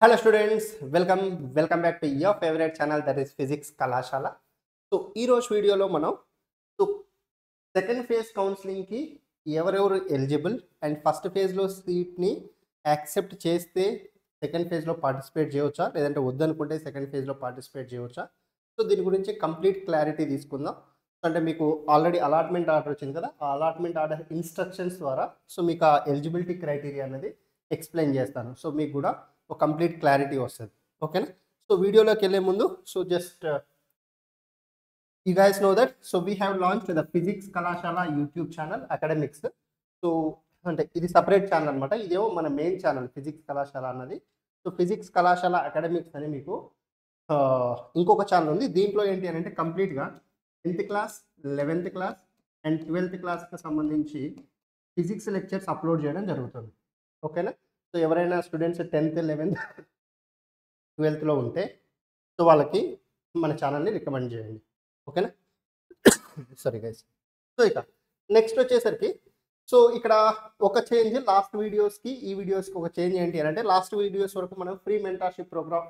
Hello students, welcome back to your favorite channel, that is Physics Kalashala. So ఈ రోజు వీడియోలో మనం second phase counselling కి ఎవరెవరు ఎలిజిబుల్ అండ్ ఫస్ట్ ఫేజ్ లో సీట్ ని యాక్సెప్ట్ చేస్తే సెకండ్ ఫేజ్ లో పార్టిసిపేట్ చేయవచ్చా లేదంటే వద్దనుకుంటే సెకండ్ ఫేజ్ లో పార్టిసిపేట్ చేయవచ్చా. సో దీని గురించి కంప్లీట్ క్లారిటీ తీసుకుందాం. అంటే మీకు ఆల్రెడీ అలాట్మెంట్ ఆర్డర్ వచ్చింది కదా, ఆ అలాట్మెంట్ ఆర్డర్ ఇన్స్ట్రక్షన్స్ ద్వారా సో మీకు ఆ ఎలిజిబిలిటీ క్రైటీరియా అనేది ఎక్స్ప్లెయిన్ చేస్తాను. సో మీకు కూడా ఒక కంప్లీట్ క్లారిటీ వస్తుంది. ఓకేనా. సో వీడియోలోకి వెళ్ళే ముందు so just you guys know that so we have launched the Physics Kalashala YouTube channel academics. So అంటే ఇది సపరేట్ ఛానల్ అనమాట, ఇదేమో మన మెయిన్ ఛానల్ ఫిజిక్స్ కళాశాల అన్నది. సో ఫిజిక్స్ కళాశాల అకాడమిక్స్ అని మీకు ఇంకొక ఛానల్ ఉంది. దీంట్లో ఏంటి అని అంటే కంప్లీట్గా 10th class 11th class and 12th క్లాస్కి సంబంధించి ఫిజిక్స్ లెక్చర్స్ అప్లోడ్ చేయడం జరుగుతుంది. ఓకేనా. సో ఎవరైనా స్టూడెంట్స్ 10th 11th 12thలో ఉంటే సో వాళ్ళకి మన ఛానల్ని రికమెండ్ చేయండి. ఓకేనా. Sorry guys. సో ఇక నెక్స్ట్ వచ్చేసరికి సో ఇక్కడ ఒక చేంజ్ లాస్ట్ వీడియోస్కి ఈ వీడియోస్కి ఒక చేంజ్ ఏంటి అని అంటే లాస్ట్ వీడియోస్ వరకు మనం ఫ్రీ మెంటర్షిప్ ప్రోగ్రామ్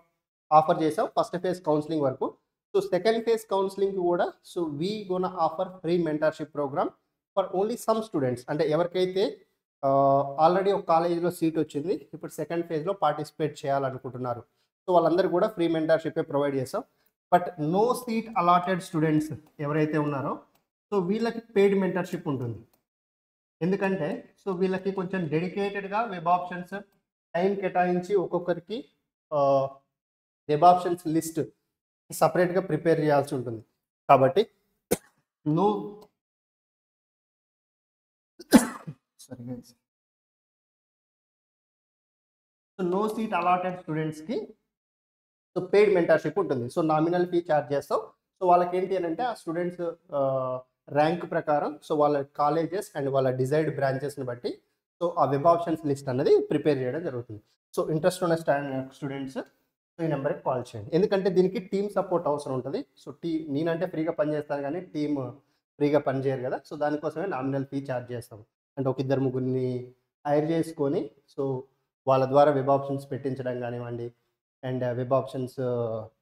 ఆఫర్ చేసాం ఫస్ట్ ఫేజ్ కౌన్సిలింగ్ వరకు. సో సెకండ్ ఫేజ్ కౌన్సిలింగ్ కూడా so we gonna offer free mentorship programme for only some students. అంటే ఎవరికైతే ఆల్రెడీ ఒక కాలేజీలో సీట్ వచ్చింది, ఇప్పుడు సెకండ్ ఫేజ్లో పార్టిసిపేట్ చేయాలనుకుంటున్నారు, సో వాళ్ళందరూ కూడా ఫ్రీ మెంటర్షిప్ ప్రొవైడ్ చేస్తాం. But no seat allotted students ఎవరైతే ఉన్నారో సో వీళ్ళకి పెయిడ్ మెంటర్షిప్ ఉంటుంది. ఎందుకంటే సో వీళ్ళకి కొంచెం డెడికేటెడ్గా వెబ్ ఆప్షన్స్ టైం కేటాయించి ఒక్కొక్కరికి వెబ్ ఆప్షన్స్ లిస్ట్ సపరేట్గా ప్రిపేర్ చేయాల్సి ఉంటుంది. కాబట్టి నో నో సీట్ అలాటెడ్ స్టూడెంట్స్కి సో పెయిడ్ మెంటర్షిప్ ఉంటుంది. సో నామినల్ ఫీ ఛార్జ్ చేస్తాం. సో వాళ్ళకి ఏంటి అని అంటే ఆ స్టూడెంట్స్ ర్యాంక్ ప్రకారం సో వాళ్ళ కాలేజెస్ అండ్ వాళ్ళ డిజైర్డ్ బ్రాంచెస్ని బట్టి సో ఆ వెబ్ ఆప్షన్స్ లిస్ట్ అనేది ప్రిపేర్ చేయడం జరుగుతుంది. సో ఇంట్రెస్ట్ ఉన్న స్టూడెంట్స్ సో ఈ నెంబర్కి కాల్ చేయండి. ఎందుకంటే దీనికి టీమ్ సపోర్ట్ అవసరం ఉంటుంది. సో నేనంటే ఫ్రీగా పనిచేస్తాను కానీ టీమ్ ఫ్రీగా పనిచేయరు కదా. సో దానికోసమే నామినల్ ఫీ ఛార్జ్ చేస్తాం. అంటే ఒక ఇద్దరు ముగ్గురిని హైర్ చేసుకొని సో వాళ్ళ ద్వారా వెబ్ ఆప్షన్స్ పెట్టించడం కానివ్వండి అండ్ వెబ్ ఆప్షన్స్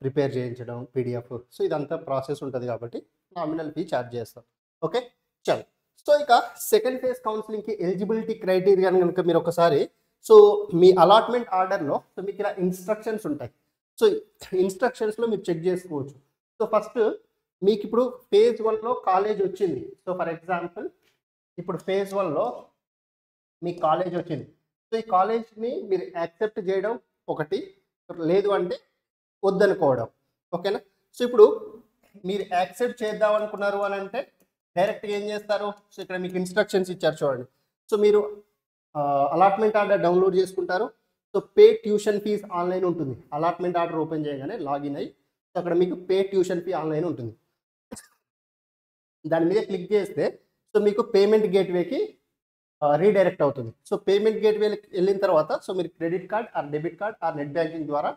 ప్రిపేర్ చేయించడం పీడిఎఫ్, సో ఇదంతా ప్రాసెస్ ఉంటుంది కాబట్టి నామినల్ ఫీ ఛార్జ్ చేస్తాం. ఓకే చలో. సో ఇక సెకండ్ ఫేజ్ కౌన్సిలింగ్కి ఎలిజిబిలిటీ క్రైటీరియా కనుక మీరు ఒకసారి సో మీ అలాట్మెంట్ ఆర్డర్లో సో మీకు ఇలా ఇన్స్ట్రక్షన్స్ ఉంటాయి. సో ఇన్స్ట్రక్షన్స్లో మీరు చెక్ చేసుకోవచ్చు. సో ఫస్ట్ మీకు ఇప్పుడు ఫేజ్ 1లో కాలేజ్ వచ్చింది. సో ఫర్ ఎగ్జాంపుల్ ఇప్పుడు ఫేజ్ 1లో మీ కాలేజ్ వచ్చింది. సో ఈ కాలేజ్ని మీరు యాక్సెప్ట్ చేయడం ఒకటి, లేదు అంటే వద్దనుకోవడం. ఓకేనా. సో ఇప్పుడు మీరు యాక్సెప్ట్ చేద్దాం అనుకున్నారు అని అంటే డైరెక్ట్గా ఏం చేస్తారు, సో ఇక్కడ మీకు ఇన్స్ట్రక్షన్స్ ఇచ్చారు చూడండి. సో మీరు అలాట్మెంట్ ఆర్డర్ డౌన్లోడ్ చేసుకుంటారు. So pay tuition fee online ఉంటుంది. అలాట్మెంట్ ఆర్డర్ ఓపెన్ చేయగానే లాగిన్ అయ్యి సో అక్కడ మీకు పే ట్యూషన్ ఫీ ఆన్లైన్ ఉంటుంది. దాని మీద క్లిక్ చేస్తే సో మీకు పేమెంట్ గేట్వేకి రీడైరెక్ట్ అవుతుంది. సో పేమెంట్ గేట్వేకి వెళ్ళిన తర్వాత సో మీరు credit card or debit card or net banking ద్వారా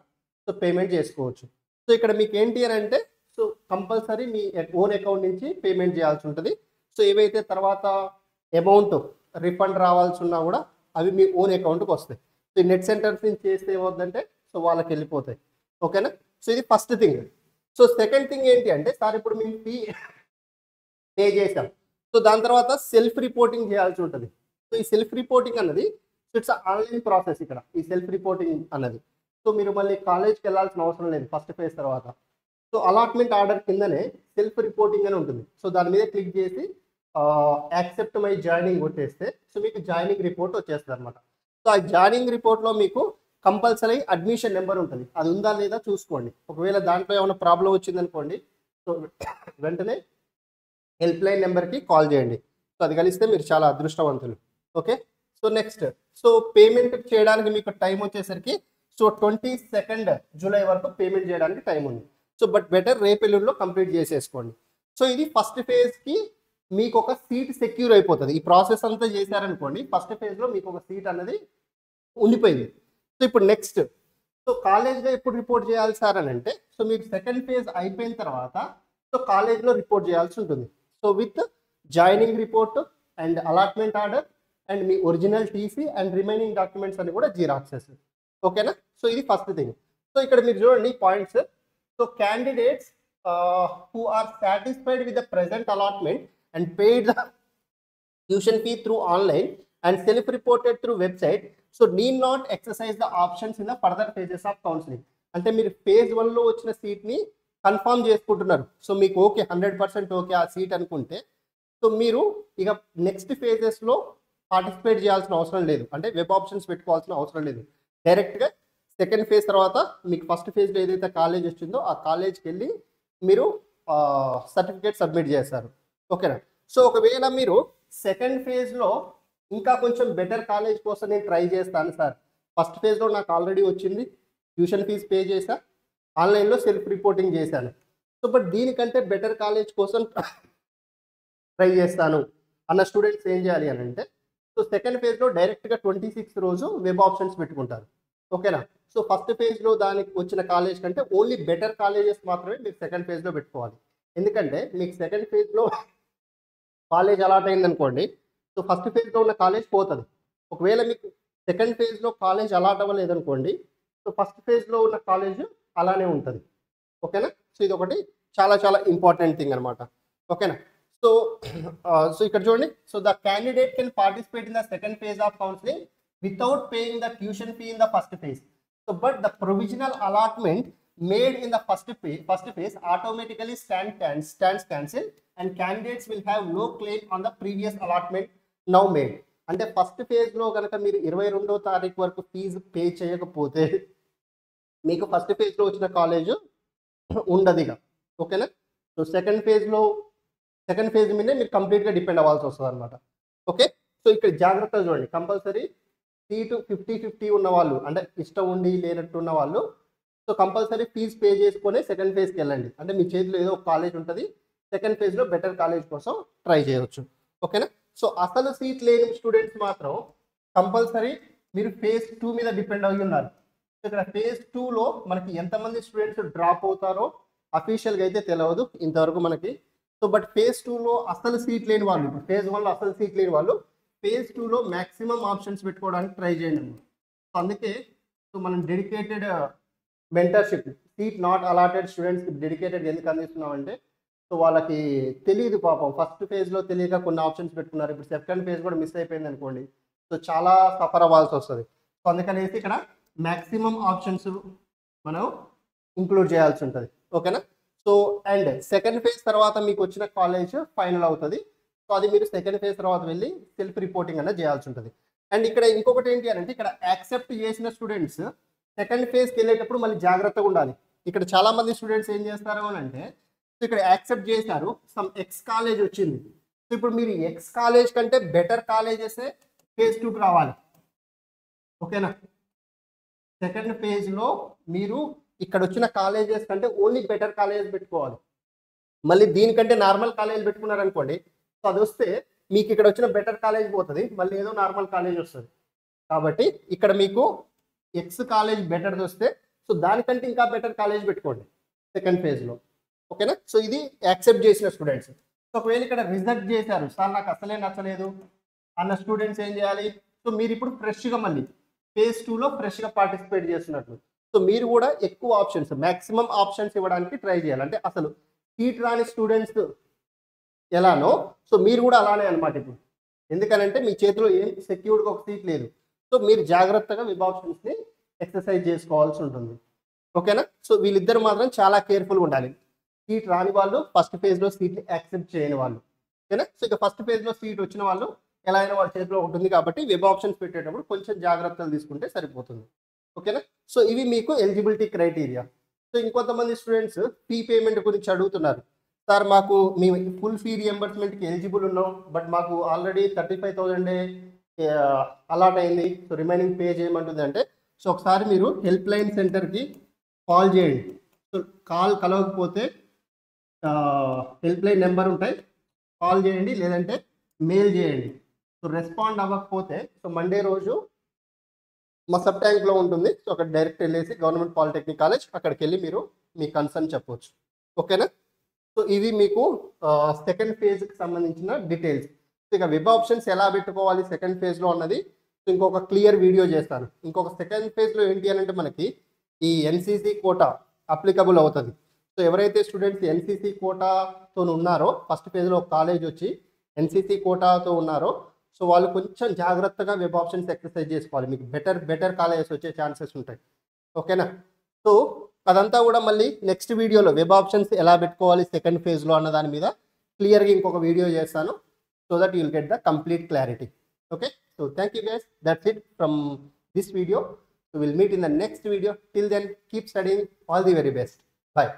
సో పేమెంట్ చేసుకోవచ్చు. సో ఇక్కడ మీకు ఏంటి అని అంటే సో కంపల్సరీ మీ ఓన్ అకౌంట్ నుంచి పేమెంట్ చేయాల్సి ఉంటుంది. సో ఏవైతే తర్వాత అమౌంట్ రిఫండ్ రావాల్సి ఉన్నా కూడా అవి మీ ఓన్ అకౌంట్కి వస్తాయి. సో ఈ నెట్ సెంటర్స్ నుంచి చేస్తే ఏమవుతుందంటే సో వాళ్ళకి వెళ్ళిపోతాయి. ఓకేనా. సో ఇది first thing. So second thing ఏంటి అంటే సార్ ఇప్పుడు మేము ఫీ పే చేసాం, సో దాని తర్వాత సెల్ఫ్ రిపోర్టింగ్ చేయాల్సి ఉంటుంది. సో ఈ సెల్ఫ్ రిపోర్టింగ్ అన్నది సో ఇట్స్ ఆన్లైన్ ప్రాసెస్. ఇక్కడ ఈ సెల్ఫ్ రిపోర్టింగ్ అన్నది సో మీరు మళ్ళీ కాలేజ్కి వెళ్ళాల్సిన అవసరం లేదు ఫస్ట్ ఫేజ్ తర్వాత. సో అలాట్మెంట్ ఆర్డర్ కిందనే సెల్ఫ్ రిపోర్టింగ్ అని ఉంటుంది. సో దాని మీద క్లిక్ చేసి యాక్సెప్ట్ మై జాయినింగ్ కొట్టేస్తే సో మీకు జాయినింగ్ రిపోర్ట్ వచ్చేస్తుంది అనమాట. సో ఆ జాయినింగ్ రిపోర్ట్లో మీకు కంపల్సరీ అడ్మిషన్ నెంబర్ ఉంటుంది. అది ఉందా లేదా చూసుకోండి. ఒకవేళ దాంట్లో ఏమైనా ప్రాబ్లం వచ్చిందనుకోండి సో వెంటనే హెల్ప్ లైన్ నెంబర్కి కాల్ చేయండి. సో అది కలిస్తే మీరు చాలా అదృష్టవంతులు. Okay. So next so payment చేయడానికి మీకు టైం వచ్చేసరికి సో 22 జూలై వరకు పేమెంట్ చేయడానికి టైం ఉంది. సో బట్ బెటర్ రేపెల్లుల్లో కంప్లీట్ చేసేసుకోండి. సో ఇది ఫస్ట్ ఫేజ్కి మీకు ఒక సీట్ సెక్యూర్ అయిపోతుంది. ఈ ప్రాసెస్ అంతా చేశారనుకోండి ఫస్ట్ ఫేజ్లో మీకు ఒక సీట్ అనేది ఉండిపోయింది. సో ఇప్పుడు నెక్స్ట్ సో కాలేజ్లో ఎప్పుడు రిపోర్ట్ చేయాలి సార్ అని అంటే సో మీకు సెకండ్ ఫేజ్ అయిపోయిన తర్వాత సో కాలేజ్లో రిపోర్ట్ చేయాల్సి ఉంటుంది. So with joining report and allotment order and me original TC and remaining documents అని కూడా జిరాక్సెస్. ఓకేనా. సో ఇది ఫస్ట్ థింగ్. సో ఇక్కడ మీరు చూడండి points. So candidates who are satisfied with the present allotment and paid the tuition fee through online and self-reported through website, so need not exercise the options in the further phases of counseling. అంటే మీరు phase 1లో వచ్చిన సీట్ని confirm చేసుకుంటున్నారు. So మీకు okay 100% okay ఆ seat అనుకుంటే, so మీరు ఇక next ఫేజెస్లో participate చేయాల్సిన అవసరం లేదు, అంటే వెబ్ ఆప్షన్స్ పెట్టుకోవాల్సిన అవసరం లేదు. డైరెక్ట్గా సెకండ్ ఫేజ్ తర్వాత మీకు ఫస్ట్ ఫేజ్లో ఏదైతే కాలేజ్ వచ్చిందో ఆ కాలేజ్కి వెళ్ళి మీరు సర్టిఫికేట్ సబ్మిట్ చేస్తారు. ఓకేనా. సో ఒకవేళ మీరు సెకండ్ ఫేజ్లో ఇంకా కొంచెం బెటర్ కాలేజ్ కోసం నేను ట్రై చేస్తాను సార్, ఫస్ట్ ఫేజ్లో నాకు ఆల్రెడీ వచ్చింది, ట్యూషన్ ఫీజు పే చేశా, ఆన్లైన్లో సెల్ఫ్ రిపోర్టింగ్ చేశాను, సో బట్ దీనికంటే బెటర్ కాలేజ్ కోసం ట్రై చేస్తాను అన్న స్టూడెంట్స్ ఏం చేయాలి అని అంటే, సో సెకండ్ ఫేజ్లో డైరెక్ట్గా 26 రోజు వెబ్ ఆప్షన్స్ పెట్టుకుంటారు. ఓకేనా. సో ఫస్ట్ ఫేజ్లో దానికి వచ్చిన కాలేజ్ కంటే ఓన్లీ బెటర్ కాలేజెస్ మాత్రమే మీరు సెకండ్ ఫేజ్లో పెట్టుకోవాలి. ఎందుకంటే మీకు సెకండ్ ఫేజ్లో కాలేజ్ అలాట్ అయింది అనుకోండి, సో ఫస్ట్ ఫేజ్లో ఉన్న కాలేజ్ పోతుంది. ఒకవేళ మీకు సెకండ్ ఫేజ్లో కాలేజ్ అలాట్ అవ్వలేదు అనుకోండి, సో ఫస్ట్ ఫేజ్లో ఉన్న కాలేజ్ అలానే ఉంటుంది. ఓకేనా. సో ఇది ఒకటి చాలా చాలా ఇంపార్టెంట్ థింగ్ అనమాట. ఓకేనా. సో సో ఇక్కడ చూడండి, so the candidate can participate in the second phase of counselling without paying the tuition fee in the first phase. So but the provisional allotment made in the first phase automatically stands cancelled and candidates will have no claim on the previous allotment now made. అంటే first ఫేజ్లో కనుక మీరు 22వ తారీఖు వరకు fee pay చేయకపోతే మీకు first ఫేజ్లో వచ్చిన కాలేజ్ ఉండదు ఇక. ఓకేనా. సో సెకండ్ ఫేజ్ మీదే మీరు కంప్లీట్గా డిపెండ్ అవ్వాల్సి వస్తుంది అనమాట. ఓకే. సో ఇక్కడ జాగ్రత్తగా చూడండి, కంపల్సరీ సీటు 50-50 ఉన్న వాళ్ళు, అంటే ఇష్టం ఉండి లేనట్టు ఉన్న వాళ్ళు, సో కంపల్సరీ ఫీజు పే చేసుకొని సెకండ్ ఫేజ్కి వెళ్ళండి. అంటే మీ చేతిలో ఏదో ఒక కాలేజ్ ఉంటుంది, సెకండ్ ఫేజ్లో బెటర్ కాలేజ్ కోసం ట్రై చేయవచ్చు. ఓకేనా. సో అసలు సీట్ లేని స్టూడెంట్స్ మాత్రం కంపల్సరీ మీరు ఫేజ్ 2 మీద డిపెండ్ అయ్యి ఉన్నారు. ఇక్కడ ఫేజ్ 2లో మనకి ఎంతమంది స్టూడెంట్స్ డ్రాప్ అవుతారో అఫీషియల్గా అయితే తెలియదు ఇంతవరకు మనకి. సో బట్ ఫేజ్ 2లో అసలు సీట్ లేని వాళ్ళు, ఇప్పుడు ఫేజ్ 1లో అసలు సీట్ లేని వాళ్ళు ఫేజ్ 2లో మ్యాక్సిమం ఆప్షన్స్ పెట్టుకోవడానికి ట్రై చేయండి. సో అందుకే సో మనం dedicated mentorship seat not allotted స్టూడెంట్స్కి డెడికేటెడ్ ఎందుకు అందిస్తున్నాం అంటే, సో వాళ్ళకి తెలియదు పాపం, ఫస్ట్ ఫేజ్లో తెలియక కొన్ని ఆప్షన్స్ పెట్టుకున్నారు, ఇప్పుడు సెకండ్ ఫేజ్ కూడా మిస్ అయిపోయింది అనుకోండి, సో చాలా సఫర్ అవ్వాల్సి వస్తుంది. సో అందుకనేసి ఇక్కడ మ్యాక్సిమం ఆప్షన్స్ మనం ఇంక్లూడ్ చేయాల్సి ఉంటుంది. ఓకేనా. సో అండ్ సెకండ్ ఫేజ్ తర్వాత మీకు వచ్చిన కాలేజ్ ఫైనల్ అవుతుంది. సో అది మీరు సెకండ్ ఫేజ్ తర్వాత వెళ్ళి సెల్ఫ్ రిపోర్టింగ్ అనేది చేయాల్సి ఉంటుంది. అండ్ ఇక్కడ ఇంకొకటి ఏంటి అని అంటే, ఇక్కడ యాక్సెప్ట్ చేసిన స్టూడెంట్స్ సెకండ్ ఫేజ్కి వెళ్ళేటప్పుడు మళ్ళీ జాగ్రత్తగా ఉండాలి. ఇక్కడ చాలామంది స్టూడెంట్స్ ఏం చేస్తారు అని అంటే, సో ఇక్కడ యాక్సెప్ట్ చేశారు, సమ్ ఎక్స్ కాలేజ్ వచ్చింది, సో ఇప్పుడు మీరు ఎక్స్ కాలేజ్ కంటే బెటర్ కాలేజెస్ ఫేజ్ 2కి రావాలి. ఓకేనా. సెకండ్ ఫేజ్లో మీరు ఇక్కడ వచ్చిన కాలేజెస్ కంటే ఓన్లీ బెటర్ కాలేజెస్ పెట్టుకోవాలి. మళ్ళీ దీనికంటే నార్మల్ కాలేజ్ పెట్టుకున్నారనుకోండి, సో అది వస్తే మీకు ఇక్కడ వచ్చిన బెటర్ కాలేజ్ పోతుంది, మళ్ళీ ఏదో నార్మల్ కాలేజ్ వస్తుంది. కాబట్టి ఇక్కడ మీకు ఎక్స్ కాలేజ్ బెటర్ వస్తే, సో దానికంటే ఇంకా బెటర్ కాలేజ్ పెట్టుకోండి సెకండ్ ఫేజ్లో. ఓకేనా. సో ఇది యాక్సెప్ట్ చేసిన స్టూడెంట్స్. సో ఒకవేళ ఇక్కడ రిజెక్ట్ చేశారు, సార్ నాకు అసలే నచ్చలేదు అన్న స్టూడెంట్స్ ఏం చేయాలి, సో మీరు ఇప్పుడు ఫ్రెష్గా మళ్ళీ ఫేజ్ 2లో ఫ్రెష్గా పార్టిసిపేట్ చేస్తున్నట్లు, సో మీరు కూడా ఎక్కువ ఆప్షన్స్ మ్యాక్సిమం ఆప్షన్స్ ఇవ్వడానికి ట్రై చేయాలి. అంటే అసలు సీట్ రాని స్టూడెంట్స్ ఎలానో, సో మీరు కూడా అలానే అనమాట ఇప్పుడు. ఎందుకనంటే మీ చేతిలో ఏం సెక్యూర్డ్గా ఒక సీట్ లేదు, సో మీరు జాగ్రత్తగా వెబ్ ఆప్షన్స్ని ఎక్సర్సైజ్ చేసుకోవాల్సి ఉంటుంది. ఓకేనా. సో వీళ్ళిద్దరు మాత్రం చాలా కేర్ఫుల్గా ఉండాలి. సీట్ రాని వాళ్ళు, ఫస్ట్ ఫేజ్లో సీట్ని యాక్సెప్ట్ చేయని వాళ్ళు. ఓకేనా. సో ఇక ఫస్ట్ ఫేజ్లో సీట్ వచ్చిన వాళ్ళు ఎలా అయినా వాళ్ళ చేతిలో ఉంటుంది కాబట్టి వెబ్ ఆప్షన్స్ పెట్టేటప్పుడు కొంచెం జాగ్రత్తలు తీసుకుంటే సరిపోతుంది. ఓకేనా. సో ఇవి మీకు ఎలిజిబిలిటీ క్రైటీరియా. సో ఇంకొంతమంది స్టూడెంట్స్ ఫీ పేమెంట్ గురించి అడుగుతున్నారు, సార్ మాకు మేము ఫుల్ ఫీ రియంబర్స్మెంట్కి ఎలిజిబుల్ ఉన్నాం, బట్ మాకు ఆల్రెడీ 35,000 అలాట్ అయింది, సో రిమైనింగ్ పే చేయమంటుంది అంటే, సో ఒకసారి మీరు హెల్ప్ లైన్ సెంటర్కి కాల్ చేయండి. సో కాల్ కలవకపోతే హెల్ప్ లైన్ నెంబర్ ఉంటాయి, కాల్ చేయండి, లేదంటే మెయిల్ చేయండి. సో రెస్పాండ్ అవ్వకపోతే, సో మండే రోజు మా సబ్ ట్యాంక్లో ఉంటుంది, సో అక్కడ డైరెక్ట్ వెళ్ళేసి గవర్నమెంట్ పాలిటెక్నిక్ కాలేజ్ అక్కడికి వెళ్ళి మీరు మీ కన్సర్న్ చెప్పవచ్చు. ఓకేనా. సో ఇది మీకు సెకండ్ ఫేజ్కి సంబంధించిన డీటెయిల్స్. ఇక వెబ్ ఆప్షన్స్ ఎలా పెట్టుకోవాలి సెకండ్ ఫేజ్లో అన్నది ఇంకొక క్లియర్ వీడియో చేస్తాను. ఇంకొక సెకండ్ ఫేజ్లో ఏంటి అని అంటే మనకి ఈ ఎన్సీసీ కోటా అప్లికబుల్ అవుతుంది. సో ఎవరైతే స్టూడెంట్స్ ఎన్సీసీ కోటాతో ఉన్నారో ఫస్ట్ ఫేజ్లో ఒక కాలేజ్ వచ్చి ఎన్సీసీ కోటాతో ఉన్నారో సో వాళ్ళు కొంచెం జాగ్రత్తగా వెబ్ ఆప్షన్స్ ఎక్సర్సైజ్ చేసుకోవాలి. మీకు బెటర్ కాలేజెస్ వచ్చే ఛాన్సెస్ ఉంటాయి. ఓకేనా? సో అదంతా కూడా మళ్ళీ నెక్స్ట్ వీడియోలో వెబ్ ఆప్షన్స్ ఎలా పెట్టుకోవాలి సెకండ్ ఫేజ్లో అన్న దాని మీద క్లియర్గా ఇంకొక వీడియో చేస్తాను. So that you'll get the complete clarity. Okay, so thank you guys. That's it from this video. So we'll meet in the next video. Till then, keep studying. All the very best. Bye.